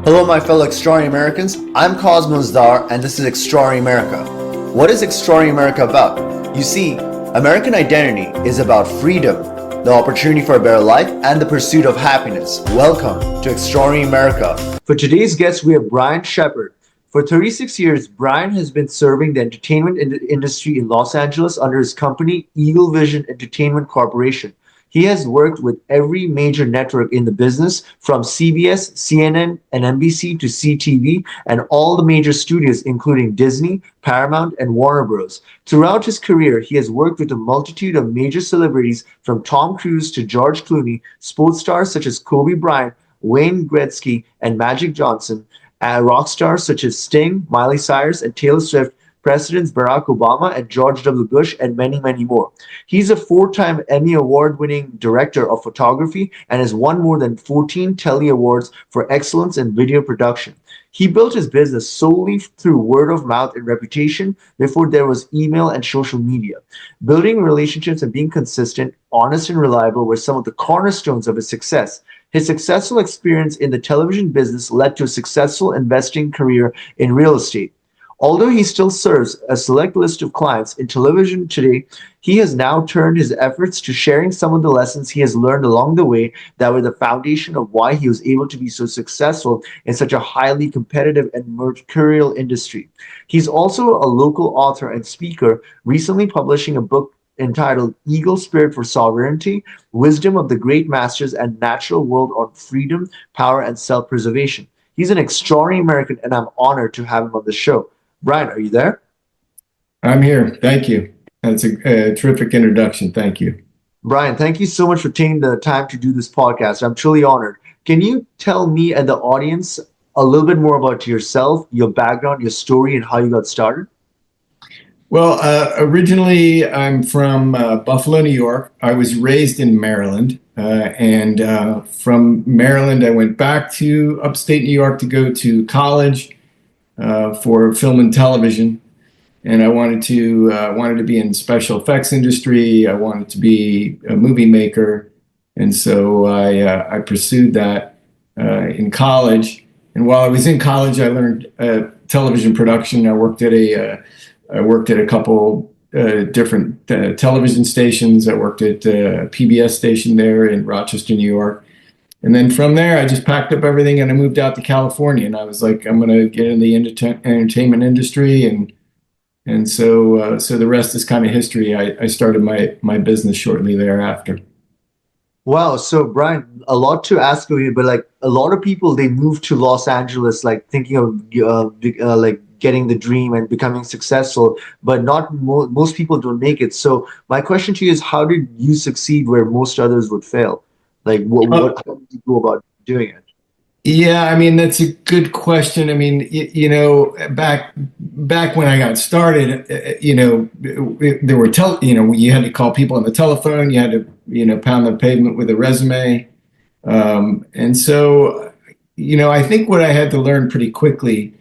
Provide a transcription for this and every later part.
Hello, my fellow Extraordinary Americans. I'm Samaddar, and this is Extraordinary America. What is Extraordinary America about? You see, American identity is about freedom, the opportunity for a better life, and the pursuit of happiness. Welcome to Extraordinary America. For today's guest, we have Bryan Shepard. For 36 years, Bryan has been serving the entertainment industry in Los Angeles under his company, Eagle Vision Entertainment Corporation. He has worked with every major network in the business, from CBS, CNN, and NBC to CTV, and all the major studios, including Disney, Paramount, and Warner Bros. Throughout his career, he has worked with a multitude of major celebrities, from Tom Cruise to George Clooney, sports stars such as Kobe Bryant, Wayne Gretzky, and Magic Johnson, and rock stars such as Sting, Miley Cyrus, and Taylor Swift, Presidents Barack Obama and George W. Bush, and many, many more. He's a four-time Emmy Award-winning director of photography and has won more than 14 Telly Awards for excellence in video production. He built his business solely through word of mouth and reputation before there was email and social media. Building relationships and being consistent, honest, and reliable were some of the cornerstones of his success. His successful experience in the television business led to a successful investing career in real estate. Although he still serves a select list of clients in television today, he has now turned his efforts to sharing some of the lessons he has learned along the way that were the foundation of why he was able to be so successful in such a highly competitive and mercurial industry. He's also a local author and speaker, recently publishing a book entitled Eagle Spirit for Sovereignty, Wisdom of the Great Masters and Natural World on Freedom, Power, and Self-Preservation. He's an extraordinary American, and I'm honored to have him on the show. Bryan, are you there? I'm here. Thank you. That's a terrific introduction. Thank you. Bryan, thank you so much for taking the time to do this podcast. I'm truly honored. Can you tell me and the audience a little bit more about yourself, your background, your story, and how you got started? Well, originally I'm from Buffalo, New York. I was raised in Maryland. And from Maryland, I went back to upstate New York to go to college for film and television, and I wanted to be in the special effects industry. I wanted to be a movie maker, and so I pursued that in college. And while I was in college, I learned television production. I worked at a couple different television stations. I worked at a PBS station there in Rochester, New York. And then from there, I just packed up everything and I moved out to California. And I was like, I'm going to get in the entertainment industry. And so the rest is kind of history. I started my business shortly thereafter. Wow. So, Bryan, a lot to ask of you, but like a lot of people, they move to Los Angeles, like thinking of like getting the dream and becoming successful, but not most people don't make it. So my question to you is, how did you succeed where most others would fail? Like, how did you go about doing it? Yeah, I mean, that's a good question. I mean, back when I got started, there were you had to call people on the telephone, you had to, pound the pavement with a resume. And so, I think what I had to learn pretty quickly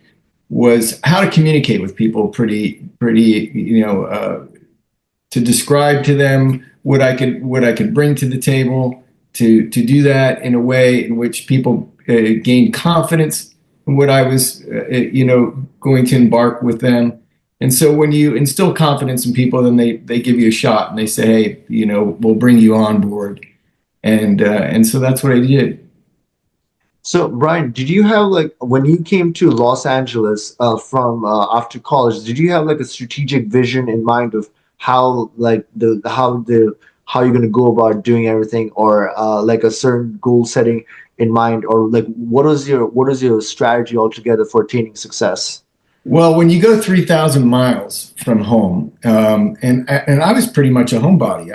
was how to communicate with people pretty, to describe to them what I could bring to the table, to do that in a way in which people gained confidence in what I was, going to embark with them. And so when you instill confidence in people, then they give you a shot and they say, hey, we'll bring you on board. And so that's what I did. So, Bryan, did you have like when you came to Los Angeles from after college? Did you have like a strategic vision in mind of how like how you're going to go about doing everything, or like a certain goal setting in mind, or like what is your strategy altogether for attaining success? Well, when you go 3,000 miles from home, and I was pretty much a homebody.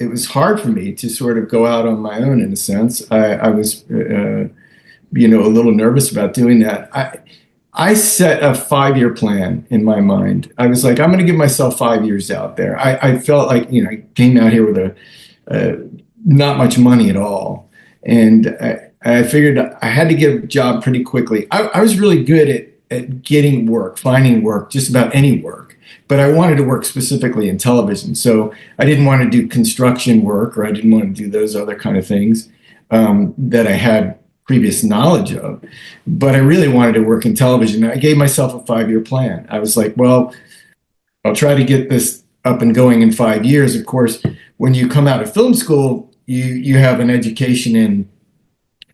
It was hard for me to sort of go out on my own in a sense. I was, a little nervous about doing that. I set a 5-year plan in my mind. I was like, I'm going to give myself 5 years out there. I felt like, I came out here with not much money at all. And I figured I had to get a job pretty quickly. I was really good at getting work, finding work, just about any work. But I wanted to work specifically in television. So I didn't want to do construction work, or I didn't want to do those other kind of things that I had previous knowledge of, but I really wanted to work in television. I gave myself a 5-year plan. I was like, well, I'll try to get this up and going in 5 years. Of course, when you come out of film school, you have an education in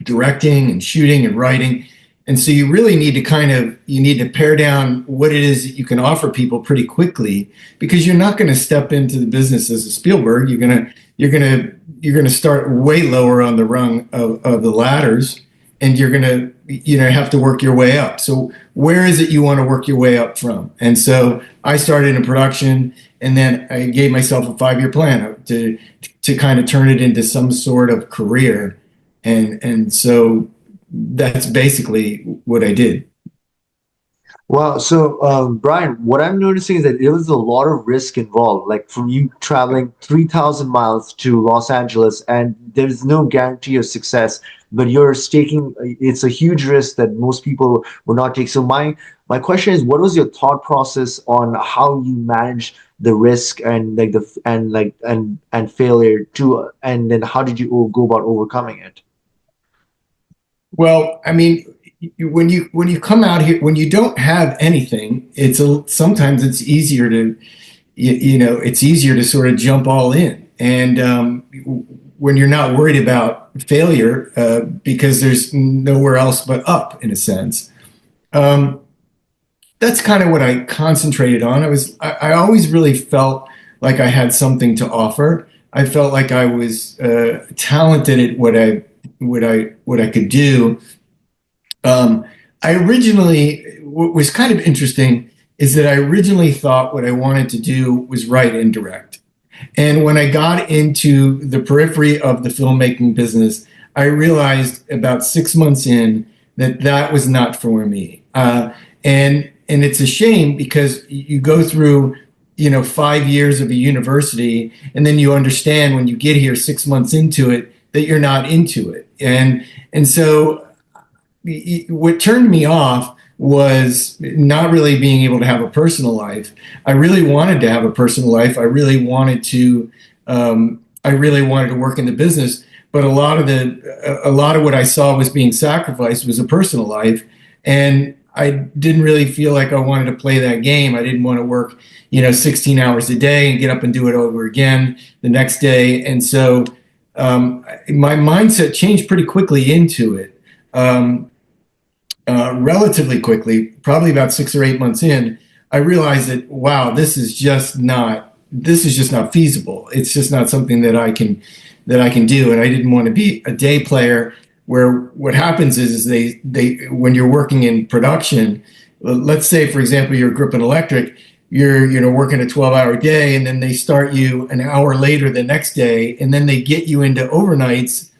directing and shooting and writing. And so you really need to you need to pare down what it is that you can offer people pretty quickly, because you're not going to step into the business as a Spielberg. You're going to start way lower on the rung of the ladders, and you're going to have to work your way up. So where is it you want to work your way up from? And so I started in production, and then I gave myself a 5-year plan to kind of turn it into some sort of career. And so that's basically what I did. Wow. So, Bryan, what I'm noticing is that there was a lot of risk involved, like from you traveling 3,000 miles to Los Angeles, and there's no guarantee of success, but you're staking, it's a huge risk that most people will not take. So my question is, what was your thought process on how you manage the risk and and failure and then how did you go about overcoming it? Well, I mean, when you come out here, when you don't have anything, sometimes it's easier to, it's easier to sort of jump all in. And when you're not worried about failure, because there's nowhere else but up, in a sense. That's kind of what I concentrated on. I always really felt like I had something to offer. I felt like I was talented at what I could do. I originally, what was kind of interesting is that I originally thought what I wanted to do was write and direct. And when I got into the periphery of the filmmaking business, I realized about 6 months in that was not for me. And it's a shame, because you go through 5 years of a university, and then you understand when you get here 6 months into it that you're not into it. And so what turned me off was not really being able to have a personal life. I really wanted to have a personal life. I really wanted to work in the business, but a lot of what I saw was being sacrificed was a personal life, and I didn't really feel like I wanted to play that game. I didn't want to work 16 hours a day and get up and do it over again the next day. And so my mindset changed pretty quickly into it. Relatively quickly, probably about 6 or 8 months in, I realized that, wow, this is just not feasible. It's just not something that I can do. And I didn't want to be a day player, where what happens is they when you're working in production, let's say, for example, you're a Grip and Electric, you're working a 12-hour day, and then they start you an hour later the next day, and then they get you into overnights.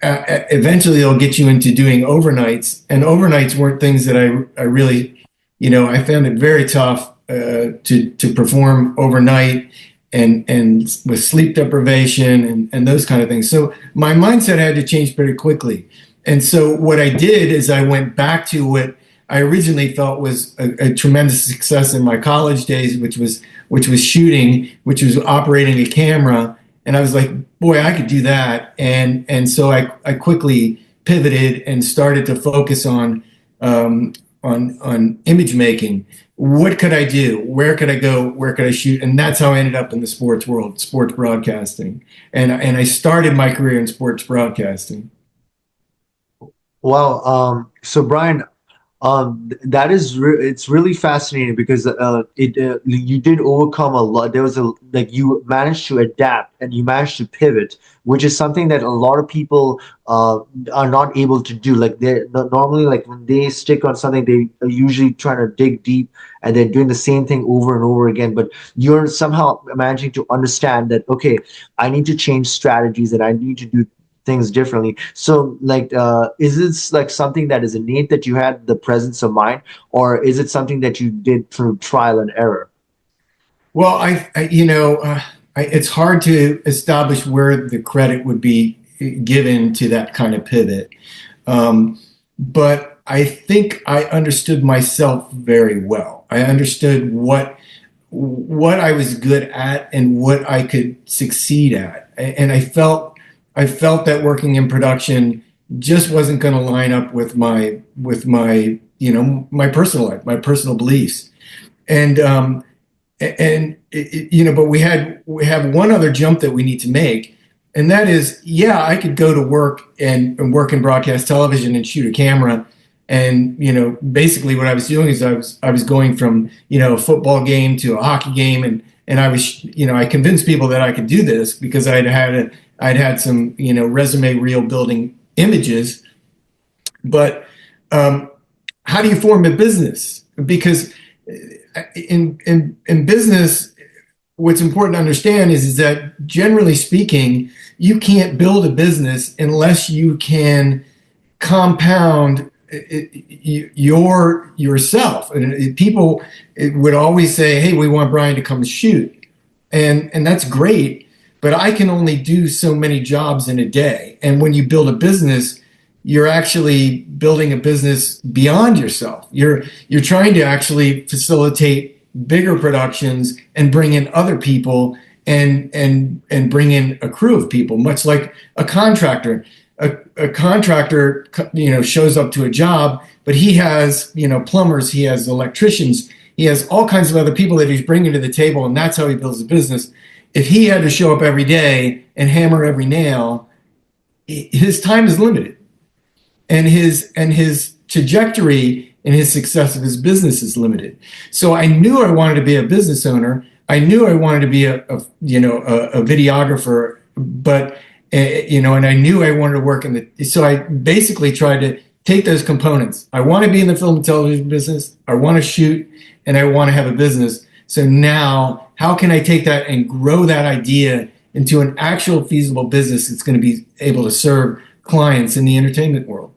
Eventually they'll get you into doing overnights, and overnights weren't things that I really, I found it very tough to perform overnight, and with sleep deprivation and those kind of things. So my mindset had to change pretty quickly. And so what I did is I went back to what I originally felt was a tremendous success in my college days, which was shooting, which was operating a camera. And I was like, boy, I could do that. And so I quickly pivoted and started to focus on image making. What could I do? Where could I go? Where could I shoot? And that's how I ended up in the sports world, sports broadcasting. And I started my career in sports broadcasting. Wow. So Bryan, that is it's really fascinating because you did overcome a lot. There was you managed to adapt and you managed to pivot, which is something that a lot of people are not able to do. Like they normally, like when they stick on something, they are usually trying to dig deep and they're doing the same thing over and over again. But you're somehow managing to understand that, okay, I need to change strategies and I need to do things differently. So is this like something that is innate, that you had the presence of mind, or is it something that you did through trial and error? Well, it's hard to establish where the credit would be given to that kind of pivot. But I think I understood myself very well. I understood what I was good at and what I could succeed at. And I felt that working in production just wasn't going to line up with my my personal life, my personal beliefs. And but we have one other jump that we need to make, and that is, yeah, I could go to work and work in broadcast television and shoot a camera. And basically what I was doing is I was going from a football game to a hockey game, and I was I convinced people that I could do this because I'd had some resume reel building images. But how do you form a business? Because in business, what's important to understand is that generally speaking, you can't build a business unless you can compound yourself. And people would always say, "Hey, we want Bryan to come shoot," and that's great, but I can only do so many jobs in a day. And when you build a business, you're actually building a business beyond yourself. You're trying to actually facilitate bigger productions and bring in other people and bring in a crew of people, much like a contractor. A contractor, shows up to a job, but he has, plumbers, he has electricians, he has all kinds of other people that he's bringing to the table, and that's how he builds a business. If he had to show up every day and hammer every nail, his time is limited, and his trajectory and his success of his business is limited. So I knew I wanted to be a business owner. I knew I wanted to be a videographer, but and I knew I wanted to work so I basically tried to take those components. I want to be in the film and television business. I want to shoot, and I want to have a business. So now, how can I take that and grow that idea into an actual feasible business that's going to be able to serve clients in the entertainment world?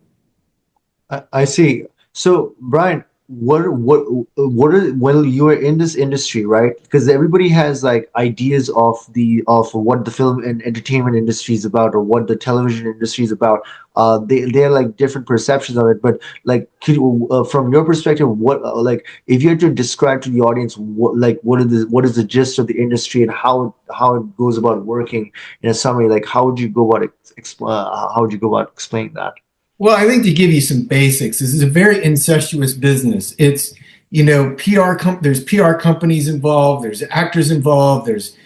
I see. So, Bryan, what are, well, you are in this industry, right? Because everybody has like ideas of what the film and entertainment industry is about, or what the television industry is about. They're like different perceptions of it. But like, from your perspective, what like if you had to describe to the audience what is the gist of the industry and how it goes about working in a summary? Like, how would you go about explaining that? Well, I think to give you some basics, this is a very incestuous business. It's, there's PR companies involved, there's actors involved, there's,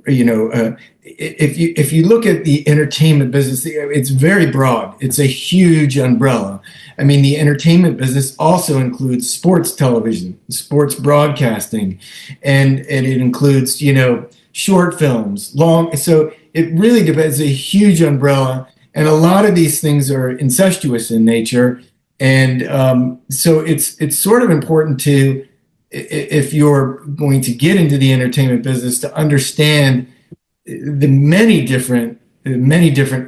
if you look at the entertainment business, it's very broad. It's a huge umbrella. I mean, the entertainment business also includes sports television, sports broadcasting, and it includes, short films, so it really depends. It's a huge umbrella. And a lot of these things are incestuous in nature. And so it's sort of important to, if you're going to get into the entertainment business, to understand the many different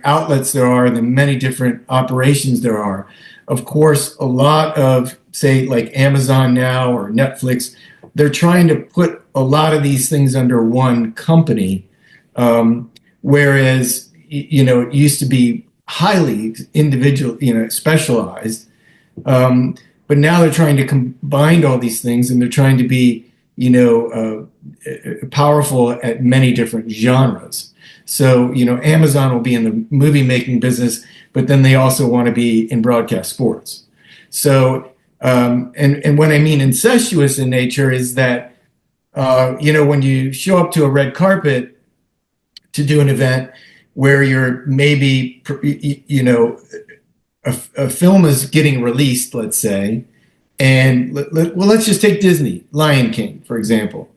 outlets there are, the many different operations there are. Of course, a lot of, say, like Amazon now or Netflix, they're trying to put a lot of these things under one company, whereas it used to be highly individual, specialized. But now they're trying to combine all these things, and they're trying to be, powerful at many different genres. So, Amazon will be in the movie making business, but then they also want to be in broadcast sports. So, and what I mean incestuous in nature is that, when you show up to a red carpet to do an event where you're maybe, a film is getting released, let's say, and let's just take Disney, Lion King, for example.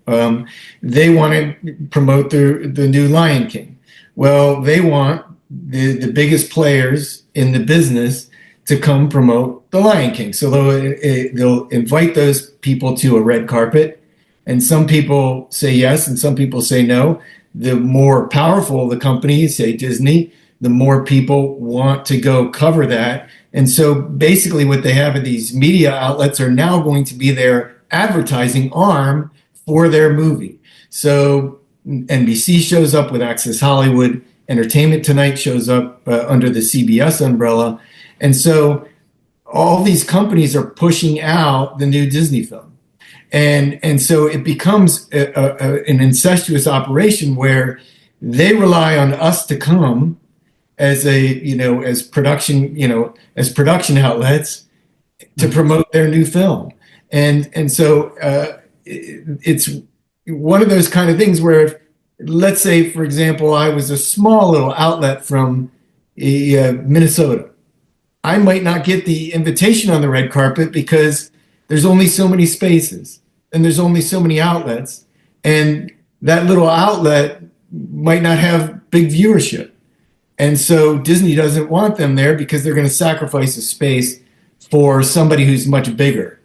They want to promote the new Lion King. Well, they want the biggest players in the business to come promote the Lion King. So they'll invite those people to a red carpet, and some people say yes, and some people say no. The more powerful the company, say Disney, the more people want to go cover that. And so basically what they have are these media outlets are now going to be their advertising arm for their movie. So NBC shows up with Access Hollywood, Entertainment Tonight shows up under the CBS umbrella. And so all these companies are pushing out the new Disney film. And so it becomes an incestuous operation where they rely on us to come as production outlets to promote their new film. And so it's one of those kind of things where, if, let's say, for example, I was a small little outlet from Minnesota, I might not get the invitation on the red carpet because there's only so many spaces and there's only so many outlets. And that little outlet might not have big viewership. And so Disney doesn't want them there because they're going to sacrifice a space for somebody who's much bigger.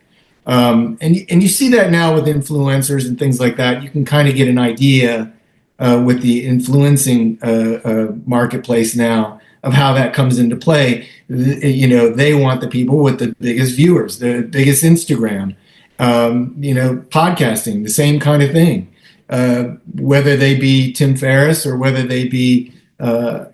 And you see that now with influencers and things like that. You can kind of get an idea with the influencing marketplace now of how that comes into play. They want the people with the biggest viewers, the biggest Instagram, podcasting, the same kind of thing. Whether they be Tim Ferriss or whether they be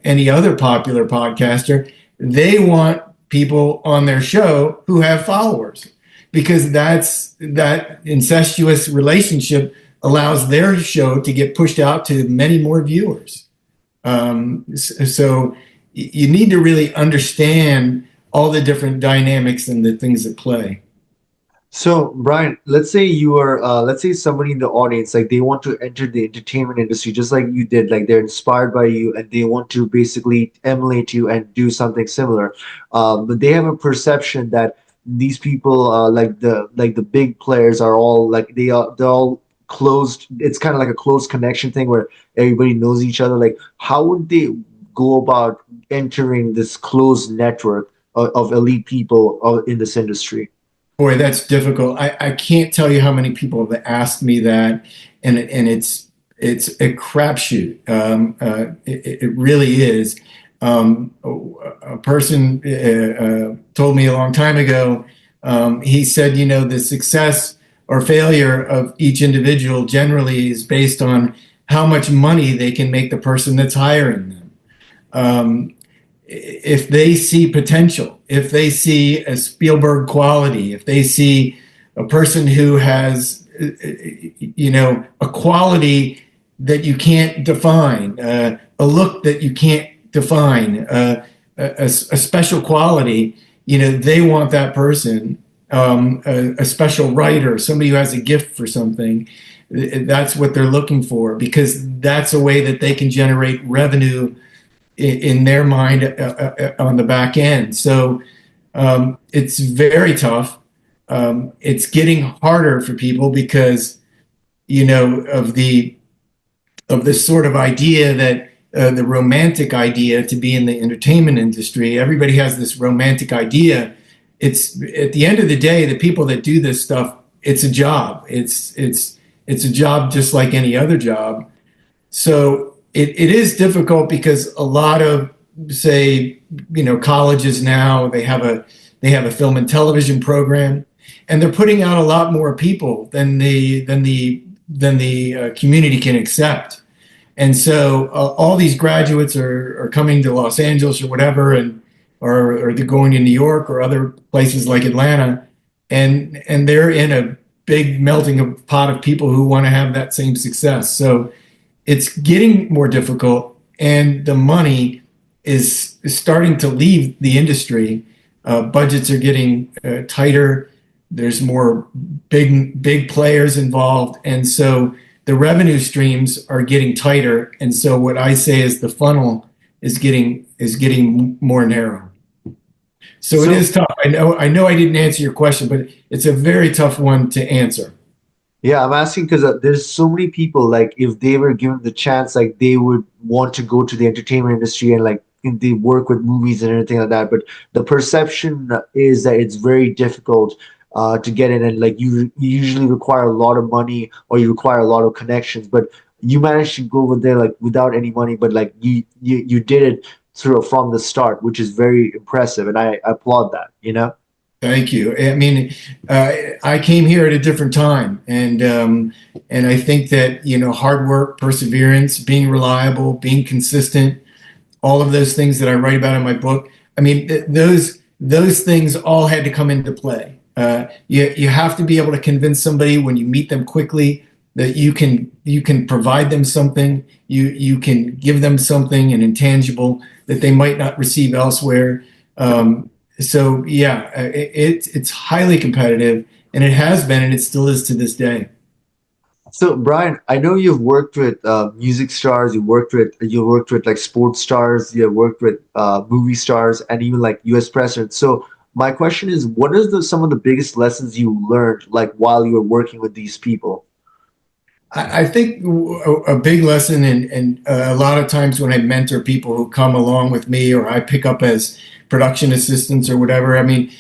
any other popular podcaster, they want people on their show who have followers, because that incestuous relationship allows their show to get pushed out to many more viewers. So you need to really understand all the different dynamics and the things at play. So, Brian, let's say you are, let's say somebody in the audience, like they want to enter the entertainment industry just like you did, like they're inspired by you and they want to basically emulate you and do something similar. But they have a perception that these people, like the big players, are all like they're all closed. It's kind of like a close connection thing where everybody knows each other. Like, how would they go about entering this closed network of elite people in this industry? Boy, that's difficult. I can't tell you how many people have asked me that, and it's a crapshoot. It really is. A person told me a long time ago. He said, the success or failure of each individual generally is based on how much money they can make the person that's hiring them. If they see potential, if they see a Spielberg quality, if they see a person who has, a quality that you can't define, a look that you can't define, a special quality, they want that person, a special writer, somebody who has a gift for something. That's what they're looking for, because that's a way that they can generate revenue in their mind on the back end. So it's very tough. It's getting harder for people because, of this sort of idea that the romantic idea to be in the entertainment industry. Everybody has this romantic idea. It's, at the end of the day, the people that do this stuff, it's a job. It's a job just like any other job. So it is difficult because a lot of, say, colleges now, they have a film and television program, and they're putting out a lot more people than the community can accept. And so all these graduates are coming to Los Angeles or whatever, or they're going to New York or other places like Atlanta, and they're in a big melting pot of people who want to have that same success. So it's getting more difficult, and the money is starting to leave the industry. Budgets are getting tighter. There's more big players involved, and so the revenue streams are getting tighter. And so what I say is the funnel is getting more narrow. So it is tough. I know I didn't answer your question, but it's a very tough one to answer. Yeah, I'm asking because there's so many people, like if they were given the chance, like they would want to go to the entertainment industry and like they work with movies and everything like that. But the perception is that it's very difficult to get in, and like you usually require a lot of money or you require a lot of connections. But you managed to go over there like without any money, but like you did it from the start, which is very impressive, and I applaud that. Thank you. I mean, I came here at a different time, and I think that hard work, perseverance, being reliable, being consistent, all of those things that I write about in my book. I mean, those things all had to come into play. You have to be able to convince somebody when you meet them quickly that you can provide them something, you can give them something, an intangible that they might not receive elsewhere. So yeah, it's highly competitive, and it has been, and it still is to this day. So, Brian, I know you've worked with music stars, you worked with like sports stars, you've worked with movie stars, and even like U.S. presidents. So, my question is, what is some of the biggest lessons you learned like while you were working with these people? I think a big lesson, and a lot of times when I mentor people who come along with me, or I pick up as production assistants or whatever, I mean,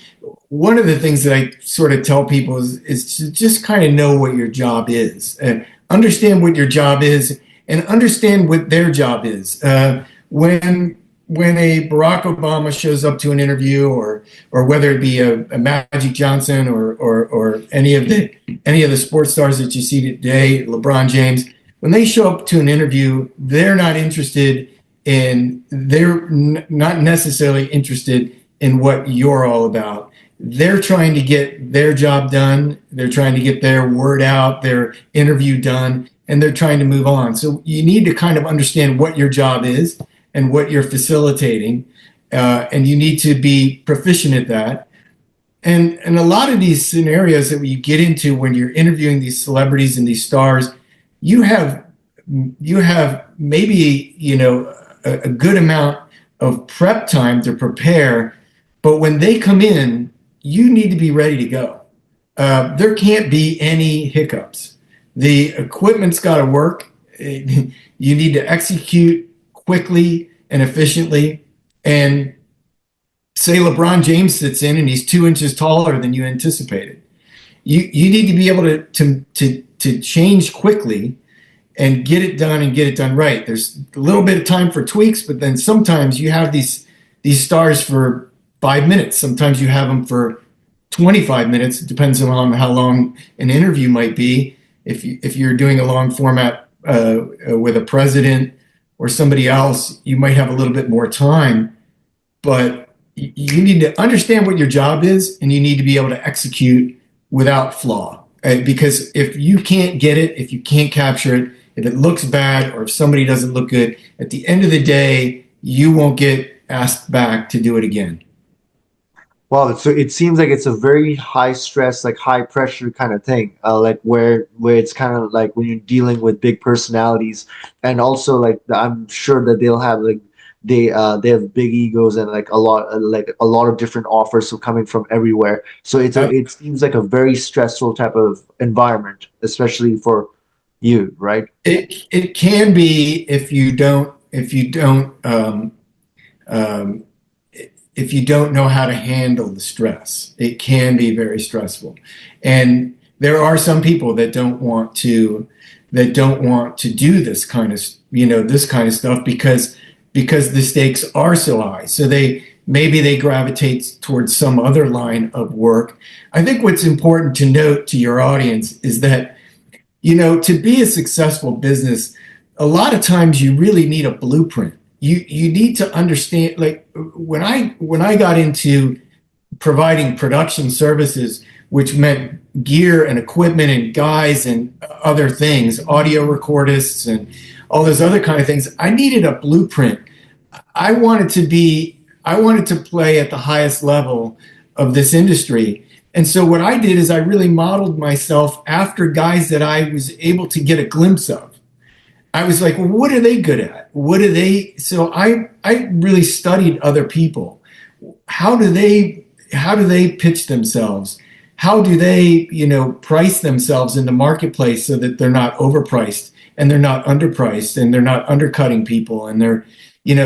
one of the things that I sort of tell people is to just kind of know what your job is, and understand what your job is, and understand what their job is. When a Barack Obama shows up to an interview, or whether it be a Magic Johnson, or any of the sports stars that you see today, LeBron James, when they show up to an interview, they're not necessarily interested in what you're all about. They're trying to get their job done. They're trying to get their word out, their interview done, and they're trying to move on. So you need to kind of understand what your job is and what you're facilitating, and you need to be proficient at that. And a lot of these scenarios that you get into when you're interviewing these celebrities and these stars, you have you have maybe a good amount of prep time to prepare, but when they come in, you need to be ready to go. There can't be any hiccups. The equipment's got to work. You need to execute quickly and efficiently. And say LeBron James sits in and he's 2 inches taller than you anticipated. You need to be able to change quickly and get it done right. There's a little bit of time for tweaks, but then sometimes you have these stars for 5 minutes. Sometimes you have them for 25 minutes. It depends on how long an interview might be. If you're doing a long format with a president or somebody else, you might have a little bit more time, but you need to understand what your job is, and you need to be able to execute without flaw. Because if you can't get it, if you can't capture it, if it looks bad, or if somebody doesn't look good, at the end of the day, you won't get asked back to do it again. Wow, so it seems like it's a very high stress, like high pressure kind of thing, like where it's kind of like when you're dealing with big personalities, and also like I'm sure that they'll have like they have big egos and like a lot of different offers so coming from everywhere. So it seems like a very stressful type of environment, especially for you, right? It can be um, if you don't know how to handle the stress. It can be very stressful, and there are some people that don't want to do this kind of stuff because the stakes are so high. So they gravitate towards some other line of work. I think what's important to note to your audience is that to be a successful business, a lot of times you really need a blueprint. You need to understand, like when I got into providing production services, which meant gear and equipment and guys and other things, audio recordists and all those other kind of things. I needed a blueprint. I wanted to play at the highest level of this industry. And so what I did is I really modeled myself after guys that I was able to get a glimpse of. I was like, well, what are they good at? So I really studied other people. How do they pitch themselves? How do they, price themselves in the marketplace so that they're not overpriced and they're not underpriced and they're not undercutting people, and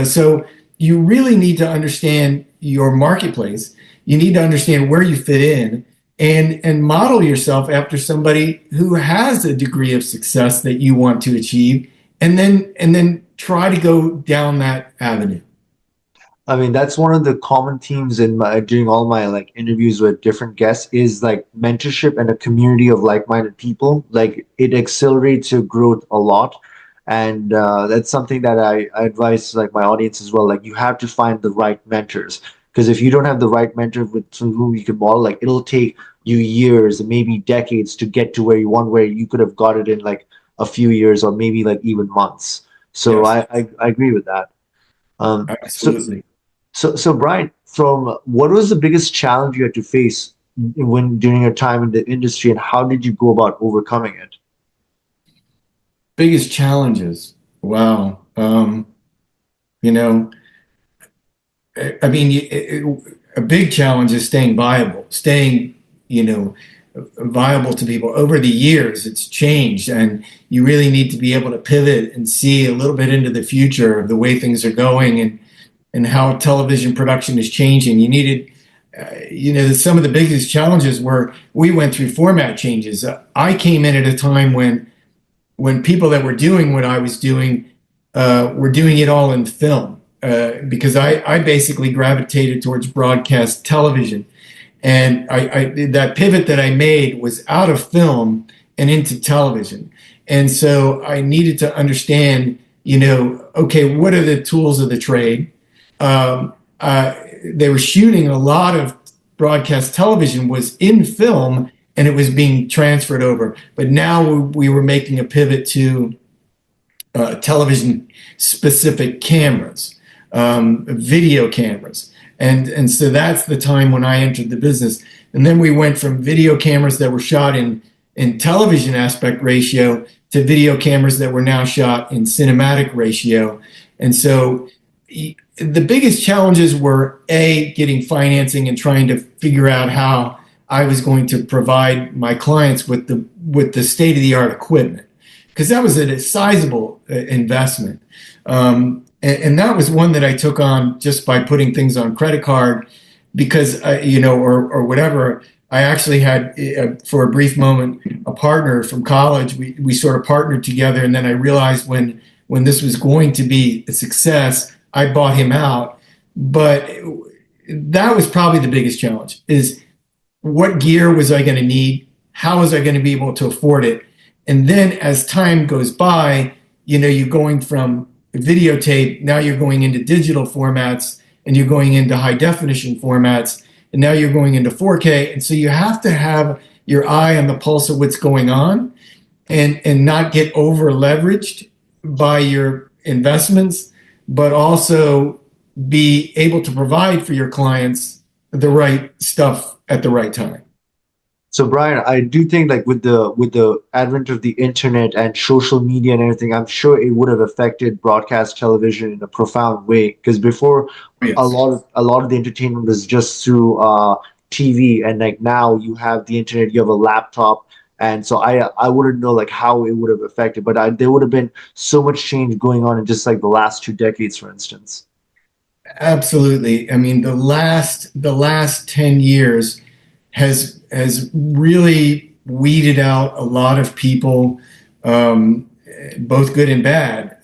so you really need to understand your marketplace. You need to understand where you fit in, and model yourself after somebody who has a degree of success that you want to achieve, and then try to go down that avenue. I mean, that's one of the common themes in my during all my like interviews with different guests is like mentorship and a community of like-minded people. Like it accelerates your growth a lot, and that's something that I advise like my audience as well. Like you have to find the right mentors Because if you don't have the right mentor with whom you can model, like it'll take you years, maybe decades to get to where you want, where you could have got it in like a few years or maybe like even months. So Yes, I agree with that. So absolutely. so Brian, from what was the biggest challenge you had to face when during your time in the industry, and how did you go about overcoming it? Biggest challenges. Wow. You know, I mean, a big challenge is staying viable, staying, you know, viable to people. Over the years, it's changed, and you really need to be able to pivot and see a little bit into the future of the way things are going and how television production is changing. You needed, some of the biggest challenges were we went through format changes. I came in at a time when people that were doing what I was doing were doing it all in film because I basically gravitated towards broadcast television. And that pivot that I made was out of film and into television. And so I needed to understand, okay, what are the tools of the trade? Um, they were shooting a lot of broadcast television was in film and it was being transferred over. But now we were making a pivot to television specific cameras, video cameras. And so that's the time when I entered the business. And then we went from video cameras that were shot in television aspect ratio to video cameras that were now shot in cinematic ratio. And so the biggest challenges were getting financing and trying to figure out how I was going to provide my clients with the state of the art equipment, because that was a sizable investment. And that was one that I took on just by putting things on credit card because, or whatever. I actually had, for a brief moment, a partner from college. We sort of partnered together. And then I realized when this was going to be a success, I bought him out. But that was probably the biggest challenge is what gear was I going to need? How was I going to be able to afford it? And then as time goes by, you're going from videotape, now you're going into digital formats and you're going into high definition formats, and now you're going into 4K. And so you have to have your eye on the pulse of what's going on and not get over leveraged by your investments, but also be able to provide for your clients the right stuff at the right time. So Brian, I do think like with the advent of the internet and social media and everything, I'm sure it would have affected broadcast television in a profound way. Because before, Yes. a lot of the entertainment was just through TV, and like now you have the internet, you have a laptop, and so I wouldn't know like how it would have affected, but there would have been so much change going on in just like the last 2 decades, for instance. Absolutely. I mean, the last 10 years has really weeded out a lot of people, both good and bad.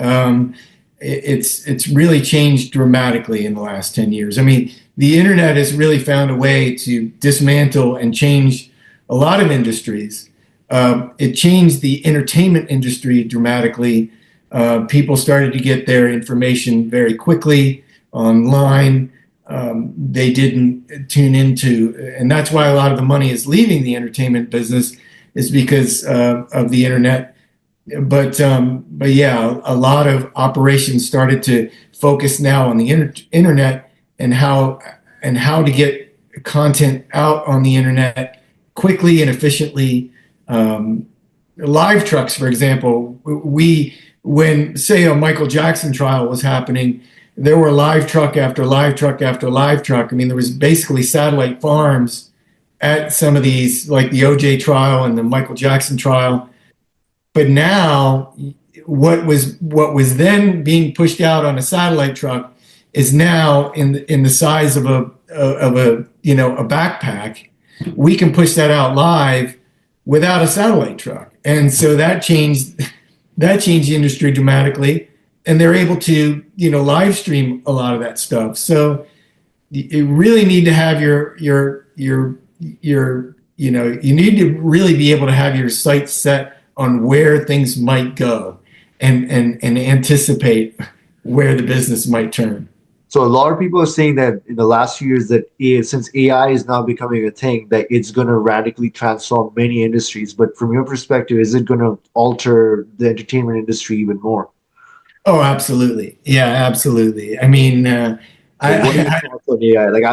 It's really changed dramatically in the last 10 years. I mean, the internet has really found a way to dismantle and change a lot of industries. It changed the entertainment industry dramatically. People started to get their information very quickly online. They didn't tune into, and that's why a lot of the money is leaving the entertainment business, is because of the internet. But yeah, a lot of operations started to focus now on the internet and how to get content out on the internet quickly and efficiently. Live trucks, for example, when say a Michael Jackson trial was happening, there were live truck after live truck after live truck. I mean, there was basically satellite farms at some of these, like the OJ trial and the Michael Jackson trial. But now, what was then being pushed out on a satellite truck is now in the size of a backpack. We can push that out live without a satellite truck, and so that changed the industry dramatically. And they're able to live stream a lot of that stuff. So you really need to have you need to really be able to have your sights set on where things might go and anticipate where the business might turn. So a lot of people are saying that in the last few years that since AI is now becoming a thing, that it's going to radically transform many industries. But from your perspective, is it going to alter the entertainment industry even more? Oh, absolutely. Yeah, absolutely. I mean, Like, what are your I thoughts on AI? Like,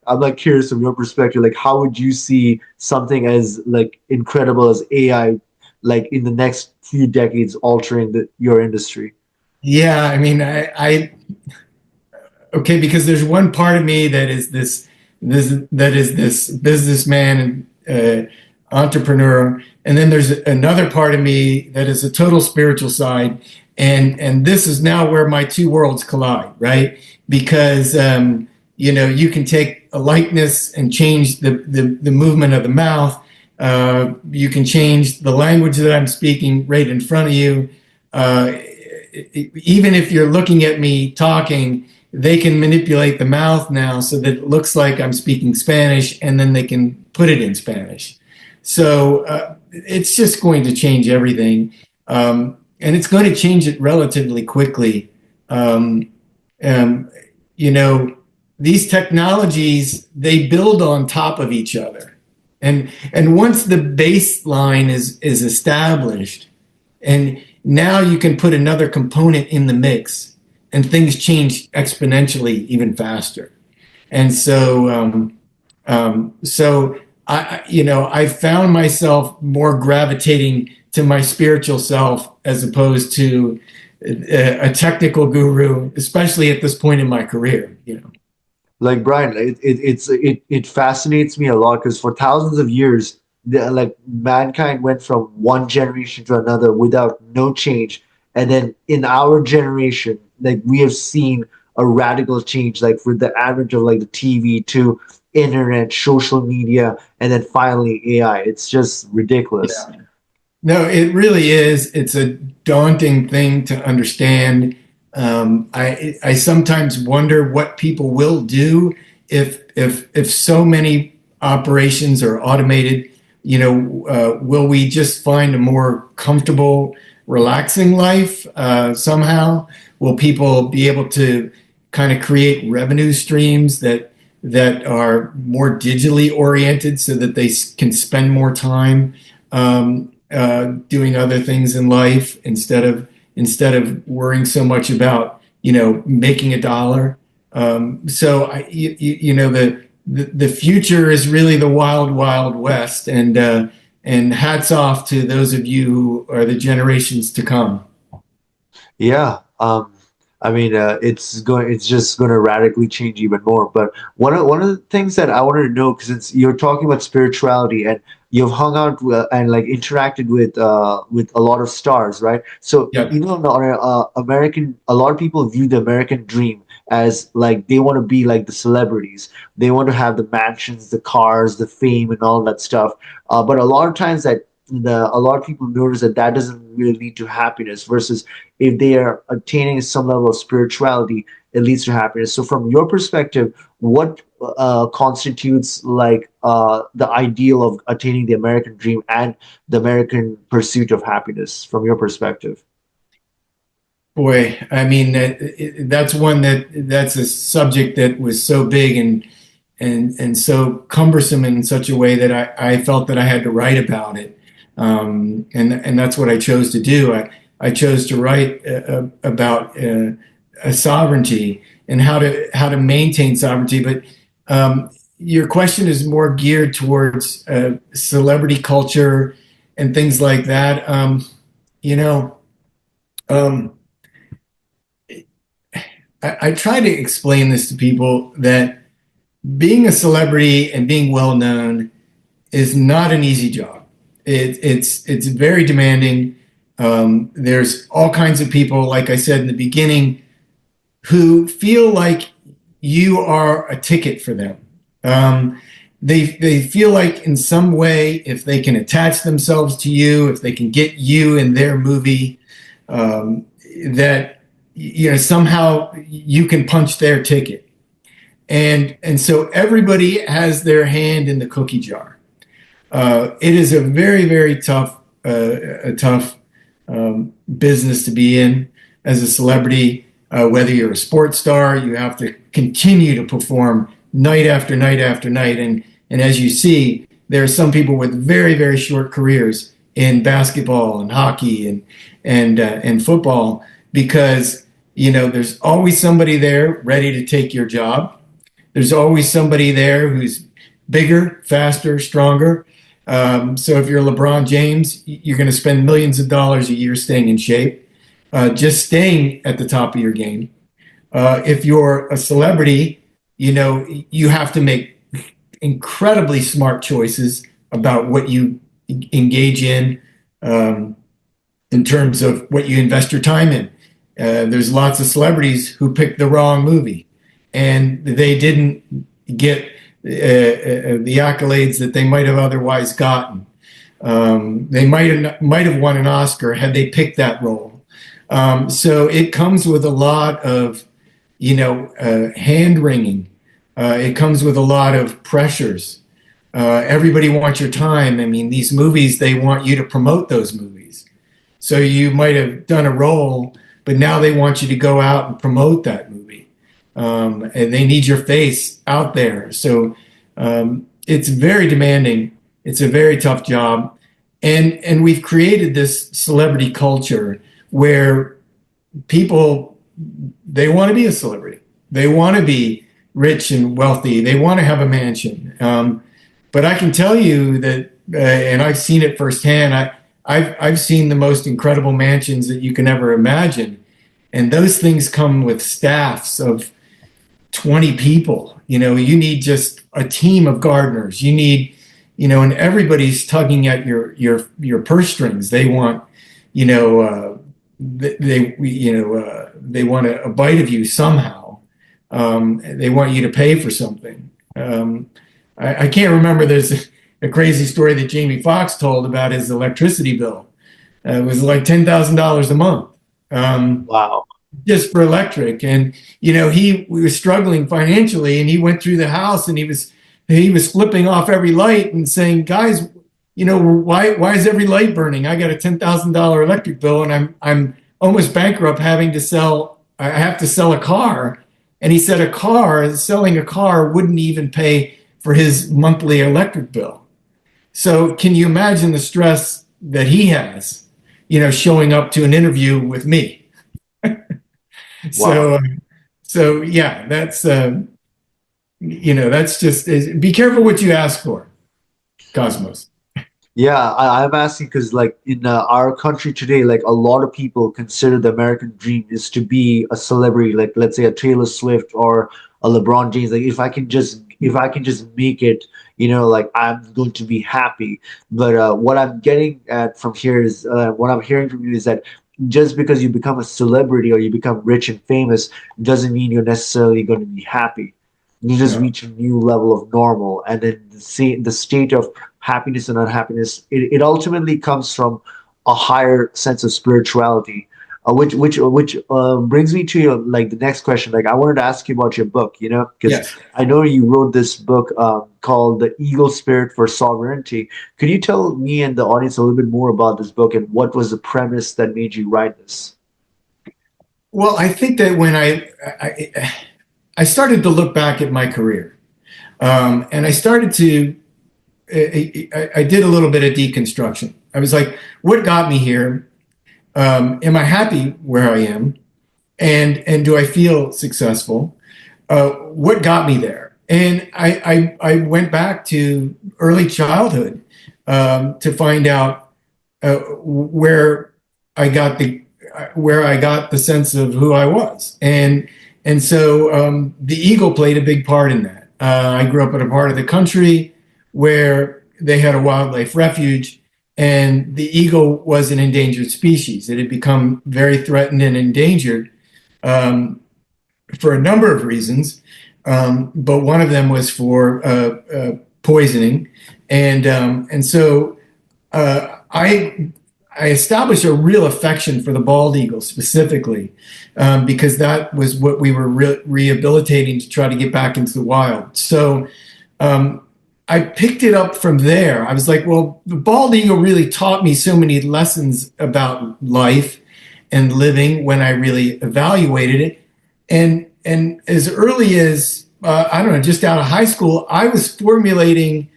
I'm like curious from your perspective. Like, how would you see something as like incredible as AI, like in the next few decades, altering your industry? yeah, I mean, okay, because there's one part of me that is this businessman and entrepreneur, and then there's another part of me that is a total spiritual side, and this is now where my two worlds collide, right? Because you can take a likeness and change the movement of the mouth. You can change the language that I'm speaking right in front of you. Uh, Even if you're looking at me talking, they can manipulate the mouth now so that it looks like I'm speaking Spanish, and then they can put it in Spanish. So it's just going to change everything. And it's going to change it relatively quickly. Um, um, you know, these technologies, they build on top of each other. And once the baseline is established, and now you can put another component in the mix, and things change exponentially even faster. And so I found myself more gravitating to my spiritual self as opposed to a technical guru, especially at this point in my career. Like Brian, it fascinates me a lot because for thousands of years, like mankind went from one generation to another without no change, and then in our generation, like we have seen a radical change, like with the advent of like the TV to internet, social media, and then finally AI. It's just ridiculous. No, it really is. It's a daunting thing to understand. I sometimes wonder what people will do if so many operations are automated. Will we just find a more comfortable, relaxing life somehow? Will people be able to kind of create revenue streams that are more digitally oriented so that they can spend more time doing other things in life instead of worrying so much about making a dollar. So the future is really the wild wild west, and hats off to those of you who are the generations to come. Yeah. I mean, it's just going to radically change even more. But one of the things that I wanted to know, because it's you're talking about spirituality and you've hung out and like interacted with a lot of stars, right? So Yep. A lot of people view the American dream as like they want to be like the celebrities. They want to have the mansions, the cars, the fame, and all that stuff. But a lot of times a lot of people notice that that doesn't really lead to happiness versus if they are attaining some level of spirituality, it leads to happiness. So, from your perspective, what constitutes like the ideal of attaining the American dream and the American pursuit of happiness, from your perspective? Boy, I mean that's a subject that was so big and so cumbersome in such a way that I felt that I had to write about it. And that's what I chose to do. I chose to write about a sovereignty and how to maintain sovereignty. But your question is more geared towards celebrity culture and things like that. You know, um, I try to explain this to people that being a celebrity and being well known is not an easy job. It's very demanding. There's all kinds of people, like I said in the beginning, who feel like you are a ticket for them. They feel like in some way, if they can attach themselves to you, if they can get you in their movie, that somehow you can punch their ticket. And so everybody has their hand in the cookie jar. It is a very, very tough business to be in as a celebrity. Whether you're a sports star, you have to continue to perform night after night after night. And as you see, there are some people with very, very short careers in basketball and hockey and football because, there's always somebody there ready to take your job. There's always somebody there who's bigger, faster, stronger. So if you're LeBron James, you're going to spend millions of dollars a year staying in shape, just staying at the top of your game. If you're a celebrity, you have to make incredibly smart choices about what you engage in terms of what you invest your time in. There's lots of celebrities who picked the wrong movie and they didn't get the accolades that they might have otherwise gotten. They might have won an Oscar had they picked that role. So it comes with a lot of, hand wringing. It comes with a lot of pressures. Everybody wants your time. I mean, these movies, they want you to promote those movies. So you might have done a role, but now they want you to go out and promote that movie. And they need your face out there. So it's very demanding. It's a very tough job. And we've created this celebrity culture where people, they want to be a celebrity. They want to be rich and wealthy. They want to have a mansion. But I can tell you that, and I've seen it firsthand, I've seen the most incredible mansions that you can ever imagine. And those things come with staffs of 20 people. You need just a team of gardeners. You need, and everybody's tugging at your purse strings. They want, they want a bite of you somehow. They want you to pay for something. I can't remember. There's a crazy story that Jamie Foxx told about his electricity bill. It was like $10,000 a month. Wow. Just for electric. And, we were struggling financially and he went through the house and he was flipping off every light and saying, guys, why is every light burning? I got a $10,000 electric bill and I'm almost bankrupt I have to sell a car. And he said selling a car wouldn't even pay for his monthly electric bill. So can you imagine the stress that he has, showing up to an interview with me? Wow. So yeah, that's that's just be careful what you ask for, Cosmos. Yeah, I'm asking because, like, in our country today, like, a lot of people consider the American dream is to be a celebrity, like, let's say a Taylor Swift or a LeBron James. Like, if I can just make it, like, I'm going to be happy. But what I'm getting at from here is, what I'm hearing from you is that just because you become a celebrity or you become rich and famous doesn't mean you're necessarily going to be happy. You just reach a new level of normal, and then the state of happiness and unhappiness, it ultimately comes from a higher sense of spirituality, which brings me to the next question. Like, I wanted to ask you about your book, because Yes. I know you wrote this book called The Eagle Spirit for Sovereignty. Could you tell me and the audience a little bit more about this book and what was the premise that made you write this? Well, I think that when I started to look back at my career, and I started to, I did a little bit of deconstruction. I was like, what got me here? Am I happy where I am? And do I feel successful? What got me there? And I went back to early childhood to find out where I got the sense of who I was. And so the eagle played a big part in that. I grew up in a part of the country where they had a wildlife refuge, and the eagle was an endangered species. It had become very threatened and endangered for a number of reasons, but one of them was for poisoning. And so I established a real affection for the bald eagle specifically, because that was what we were rehabilitating to try to get back into the wild. So I picked it up from there. I was like, well, the bald eagle really taught me so many lessons about life. and living when I really evaluated it. And as early as I don't know, just out of high school, I was formulating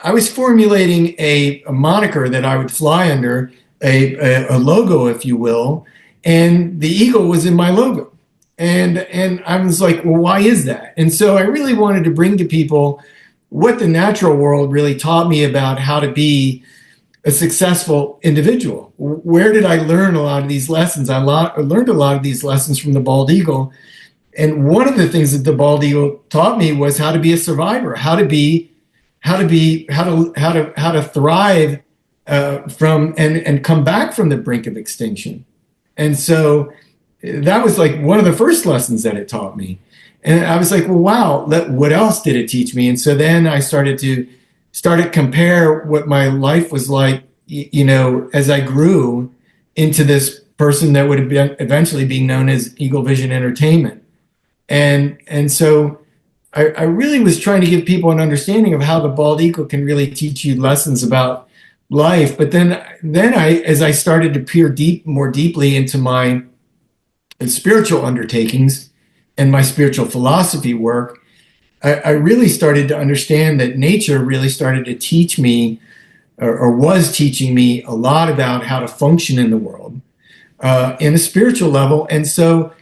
a moniker that I would fly under, a logo, if you will, and the eagle was in my logo. And I was like, well, why is that? And so I really wanted to bring to people what the natural world really taught me about how to be a successful individual. Where did I learn a lot of these lessons? I learned a lot of these lessons from the bald eagle. And one of the things that the bald eagle taught me was how to be a survivor, how to thrive from and come back from the brink of extinction. And so that was like one of the first lessons that it taught me. And I was like, well, wow, what else did it teach me? And so then I started to compare what my life was like, as I grew into this person that would have been eventually being known as Eagle Vision Entertainment. And so I really was trying to give people an understanding of how the bald eagle can really teach you lessons about life. But then as I started to peer more deeply into my spiritual undertakings and my spiritual philosophy work, I really started to understand that nature really started to teach me, or was teaching me, a lot about how to function in the world in a spiritual level. And so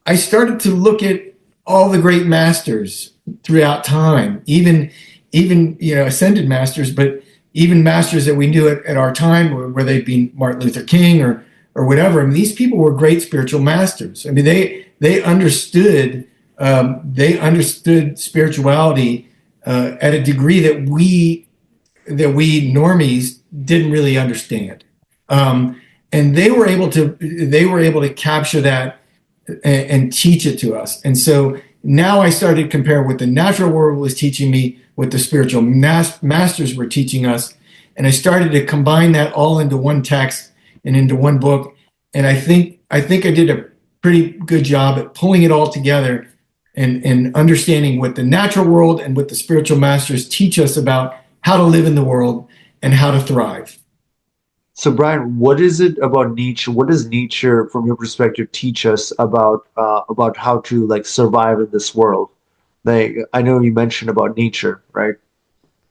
I started to look at all the great masters throughout time, even ascended masters, but even masters that we knew at our time, where they'd been Martin Luther King or whatever. I mean, these people were great spiritual masters. I mean, they understood spirituality at a degree that we normies didn't really understand, and they were able to capture that and teach it to us. And so now I started to compare what the natural world was teaching me, what the spiritual masters were teaching us, and I started to combine that all into one text and into one book. And I think I did a pretty good job at pulling it all together and understanding what the natural world and what the spiritual masters teach us about how to live in the world and how to thrive. So, Bryan, what is it about nature? What does nature, from your perspective, teach us about how to like survive in this world? Like, I know you mentioned about nature, right?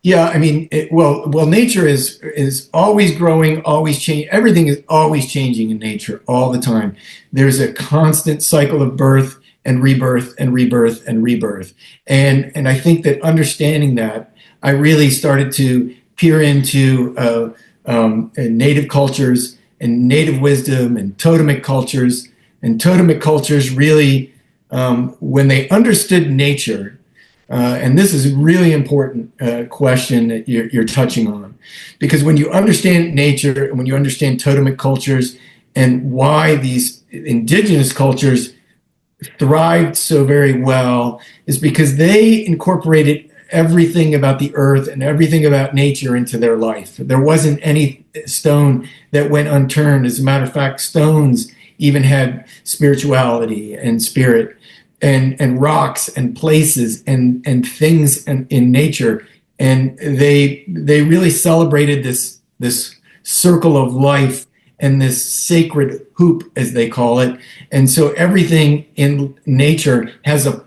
Yeah, I mean, nature is always growing, always changing. Everything is always changing in nature all the time. There's a constant cycle of birth and rebirth and rebirth and rebirth. And I think that understanding that, I really started to peer into native cultures and native wisdom and totemic cultures. And totemic cultures really, when they understood nature, and this is a really important question that you're touching on, because when you understand nature and when you understand totemic cultures and why these indigenous cultures thrived so very well, is because they incorporated everything about the earth and everything about nature into their life. There wasn't any stone that went unturned. As a matter of fact, stones even had spirituality and spirit, and rocks and places and things in nature. And they really celebrated this circle of life and this sacred hoop, as they call it. And so everything in nature has a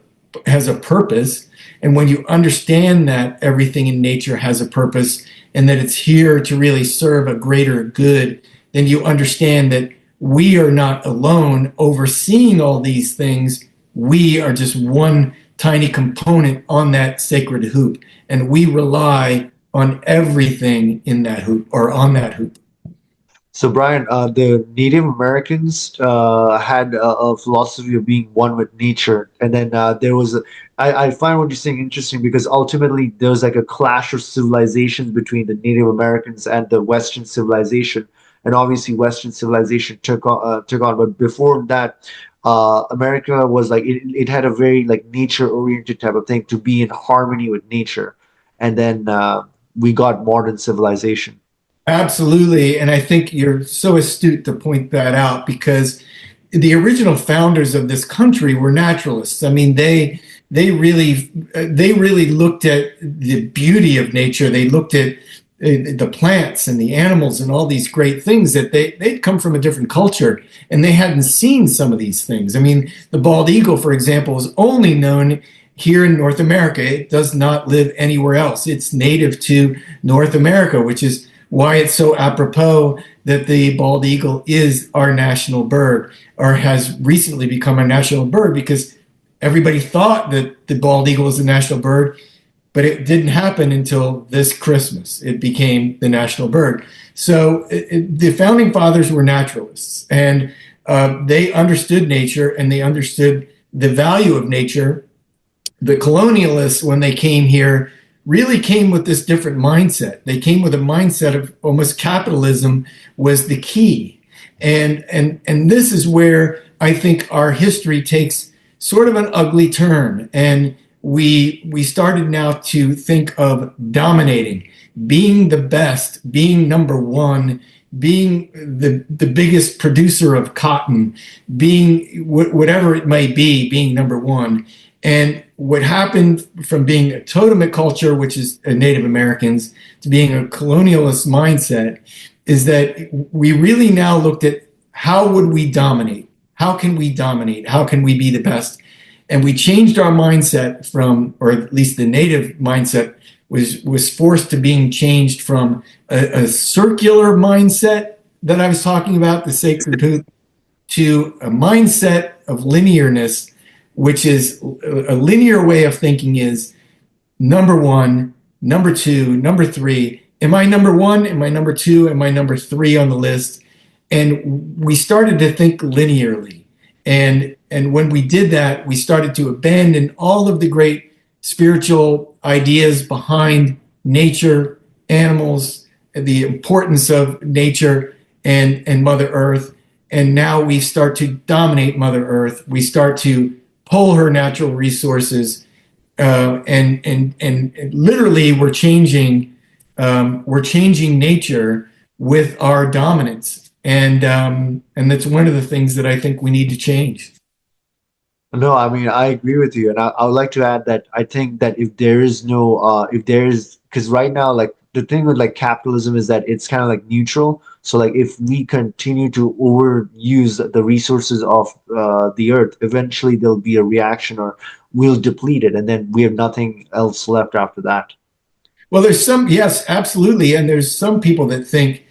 purpose. And when you understand that everything in nature has a purpose and that it's here to really serve a greater good, then you understand that we are not alone overseeing all these things. We are just one tiny component on that sacred hoop, and we rely on everything in that hoop or on that hoop. So, Bryan, the Native Americans had a philosophy of being one with nature, and then there was I find what you're saying interesting, because ultimately there was like a clash of civilizations between the Native Americans and the Western civilization, and obviously Western civilization took on. But before that, America was like it had a very like nature oriented type of thing, to be in harmony with nature, and then we got modern civilization. Absolutely. And I think you're so astute to point that out, because the original founders of this country were naturalists. I mean, they really looked at the beauty of nature. They looked at the plants and the animals and all these great things, that they'd come from a different culture and they hadn't seen some of these things. I mean, the bald eagle, for example, is only known here in North America. It does not live anywhere else. It's native to North America, which is why it's so apropos that the bald eagle is our national bird, or has recently become our national bird, because everybody thought that the bald eagle was the national bird, but it didn't happen until this Christmas. It became the national bird. So the founding fathers were naturalists, and they understood nature and they understood the value of nature. The colonialists, when they came here, really came with this different mindset. They came with a mindset of almost capitalism was the key. And this is where I think our history takes sort of an ugly turn. And we started now to think of dominating, being the best, being number one, being the biggest producer of cotton, being whatever it may be, being number one. And what happened from being a totem culture, which is Native Americans, to being a colonialist mindset, is that we really now looked at how would we dominate? How can we dominate? How can we be the best? And we changed our mindset from, or at least the Native mindset was forced to being changed from a circular mindset that I was talking about, the sacred tooth, to a mindset of linearness, which is a linear way of thinking is number one, number two, number three. Am I number one? Am I number two? Am I number three on the list? And we started to think linearly. And when we did that, we started to abandon all of the great spiritual ideas behind nature, animals, the importance of nature and Mother Earth. And now we start to dominate Mother Earth. We start to pull her natural resources, and literally we're changing nature with our dominance, and that's one of the things that I think we need to change. No, I mean, I agree with you. And I would like to add that I think that if there is no, if there is, because right now, like the thing with like capitalism is that it's kind of like neutral. So like if we continue to overuse the resources of the earth, eventually there'll be a reaction or we'll deplete it. And then we have nothing else left after that. Well, there's some, yes, absolutely. And there's some people that think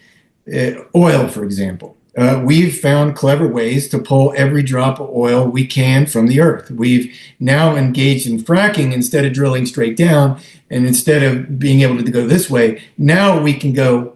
oil, for example. We've found clever ways to pull every drop of oil we can from the earth. We've now engaged in fracking instead of drilling straight down, and instead of being able to go this way, now we can go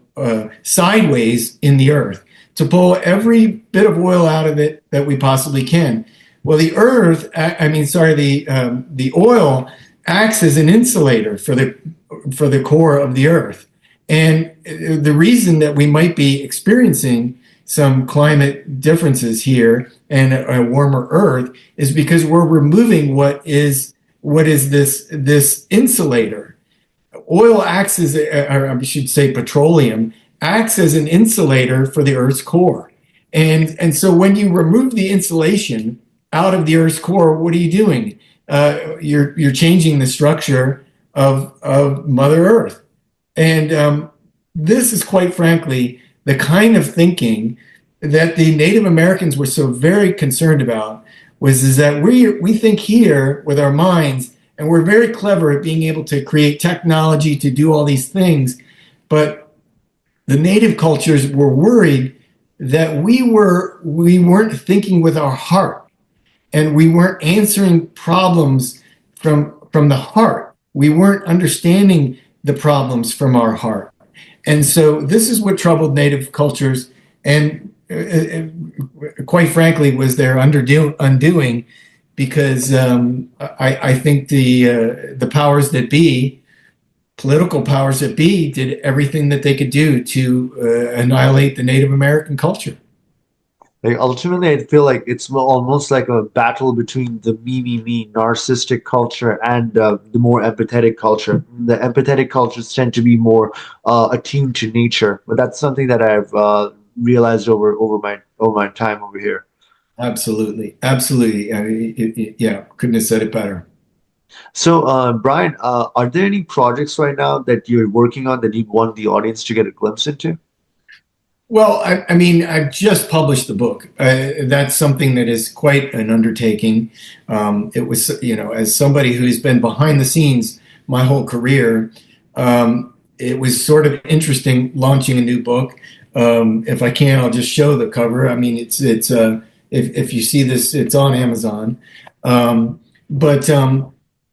sideways in the earth to pull every bit of oil out of it that we possibly can. Well, the earth, the oil acts as an insulator for the core of the earth. And the reason that we might be experiencing some climate differences here and a warmer earth is because we're removing what is this insulator. Oil acts as, or I should say petroleum, acts as an insulator for the earth's core. And so when you remove the insulation out of the earth's core, what are you doing? You're changing the structure of Mother Earth. And this is quite frankly the kind of thinking that the Native Americans were so very concerned about, is that we think here with our minds, and we're very clever at being able to create technology to do all these things. But the native cultures were worried that we weren't thinking with our heart, and we weren't answering problems from the heart. We weren't understanding the problems from our heart. And so this is what troubled native cultures, and quite frankly was their undoing, because I think the powers that be, political powers that be, did everything that they could do to annihilate the Native American culture. Like ultimately, I feel like it's almost like a battle between the me, narcissistic culture and the more empathetic culture. The empathetic cultures tend to be more attuned to nature, but that's something that I've realized over my time over here. Absolutely, absolutely. I mean, yeah, couldn't have said it better. So, Brian, are there any projects right now that you're working on that you want the audience to get a glimpse into? Well, I mean, I've just published the book. That's something that is quite an undertaking. It was, as somebody who's been behind the scenes my whole career, it was sort of interesting launching a new book. If I can, I'll just show the cover. I mean, if you see this, it's on Amazon. But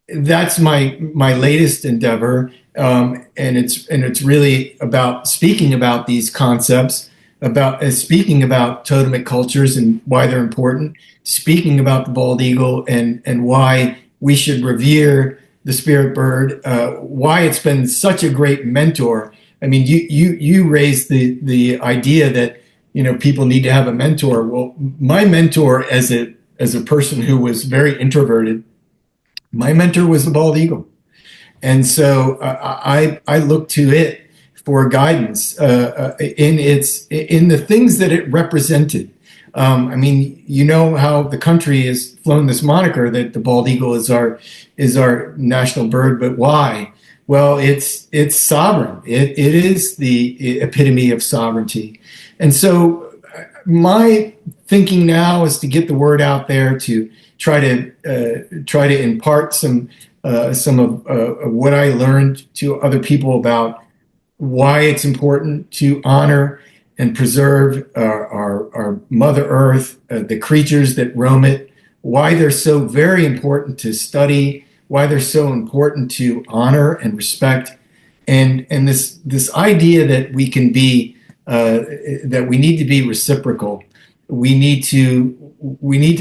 that's my latest endeavor, and it's really about speaking about these concepts, about speaking about totemic cultures and why they're important, speaking about the bald eagle and why we should revere the spirit bird, why it's been such a great mentor. I mean, you raised the idea that people need to have a mentor. Well, my mentor as a person who was very introverted, my mentor was the bald eagle. And so I look to it for guidance in the things that it represented. I mean, you know how the country has flown this moniker that the bald eagle is our national bird, but why? Well, it's sovereign. It is the epitome of sovereignty. And so my thinking now is to get the word out there, to try to impart some of what I learned to other people about why it's important to honor and preserve our Mother Earth, the creatures that roam it, why they're so very important to study, why they're so important to honor and respect, and this idea that that we need to be reciprocal. We need to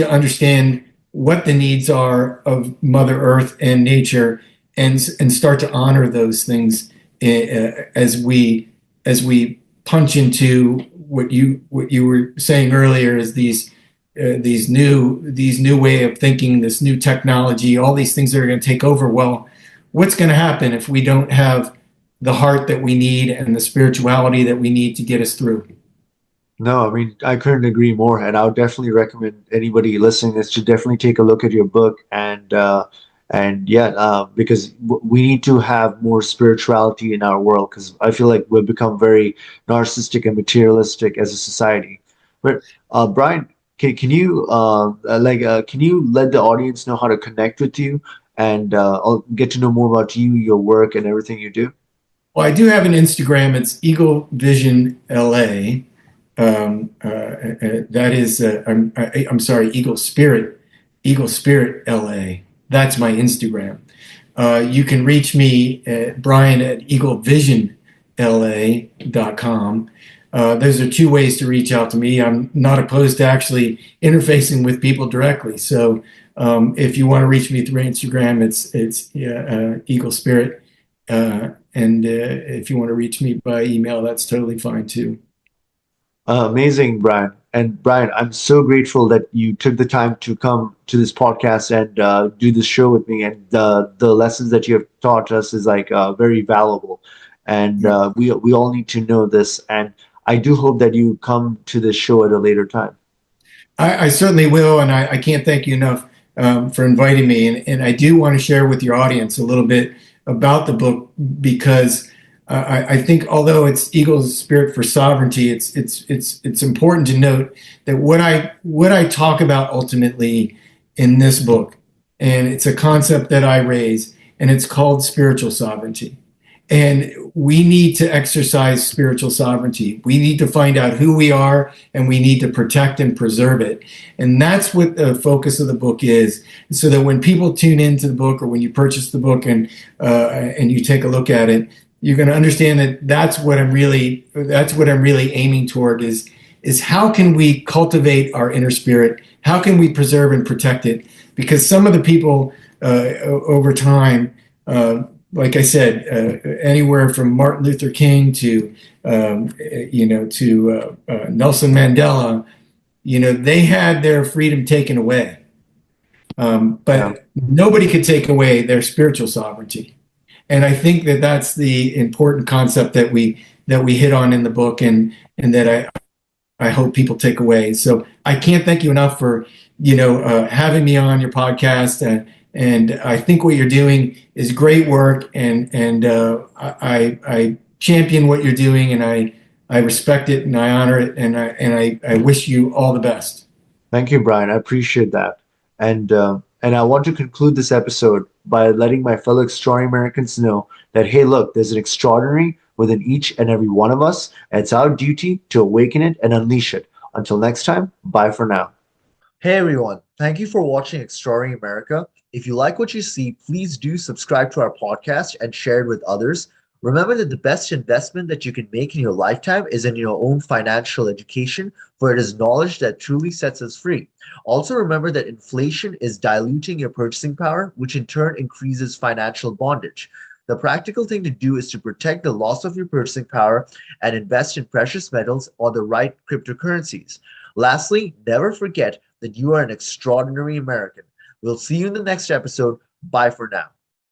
understand what the needs are of Mother Earth and nature, and start to honor those things as we punch into what you were saying earlier, is these new way of thinking, this new technology, all these things that are going to take over. Well, what's going to happen if we don't have the heart that we need and the spirituality that we need to get us through? No, I mean, I couldn't agree more, and I would definitely recommend anybody listening this to definitely take a look at your book, and yeah, because we need to have more spirituality in our world, because I feel like we've become very narcissistic and materialistic as a society. But Brian, can you let the audience know how to connect with you and I'll get to know more about you, your work, and everything you do? Well, I do have an Instagram. It's Eagle Vision LA. That is, I'm sorry, Eagle Spirit LA. That's my Instagram. You can reach me at Brian at eaglevisionla.com. Those are two ways to reach out to me. I'm not opposed to actually interfacing with people directly. So if you want to reach me through Instagram, it's Eagle Spirit. And if you want to reach me by email, that's totally fine too. Amazing, Brian. And Brian, I'm so grateful that you took the time to come to this podcast and do this show with me. And the lessons that you have taught us is like very valuable. And we all need to know this. And I do hope that you come to this show at a later time. I certainly will, and I can't thank you enough for inviting me. And I do want to share with your audience a little bit about the book, because I think although it's Eagle's Spirit for Sovereignty, it's important to note that what I talk about ultimately in this book, and it's a concept that I raise, and it's called spiritual sovereignty. And we need to exercise spiritual sovereignty. We need to find out who we are, and we need to protect and preserve it. And that's what the focus of the book is. So that when people tune into the book, or when you purchase the book and you take a look at it, you're going to understand that that's what I'm really aiming toward, is how can we cultivate our inner spirit? How can we preserve and protect it? Because some of the people over time, like I said, anywhere from Martin Luther King to Nelson Mandela, they had their freedom taken away, Yeah. but nobody could take away their spiritual sovereignty. And I think that that's the important concept that we hit on in the book, and that I hope people take away. So I can't thank you enough for having me on your podcast, And I think what you're doing is great work, and I champion what you're doing, and I respect it and I honor it, and I wish you all the best. Thank you, Brian. I appreciate that. And I want to conclude this episode by letting my fellow extraordinary Americans know that, hey, look, there's an extraordinary within each and every one of us, and it's our duty to awaken it and unleash it. Until next time, bye for now. Hey everyone, thank you for watching Extraordinary America. If you like what you see, please do subscribe to our podcast and share it with others. Remember that the best investment that you can make in your lifetime is in your own financial education, for it is knowledge that truly sets us free. Also, remember that inflation is diluting your purchasing power, which in turn increases financial bondage. The practical thing to do is to protect the loss of your purchasing power and invest in precious metals or the right cryptocurrencies. Lastly, never forget that you are an extraordinary American. We'll see you in the next episode. Bye for now.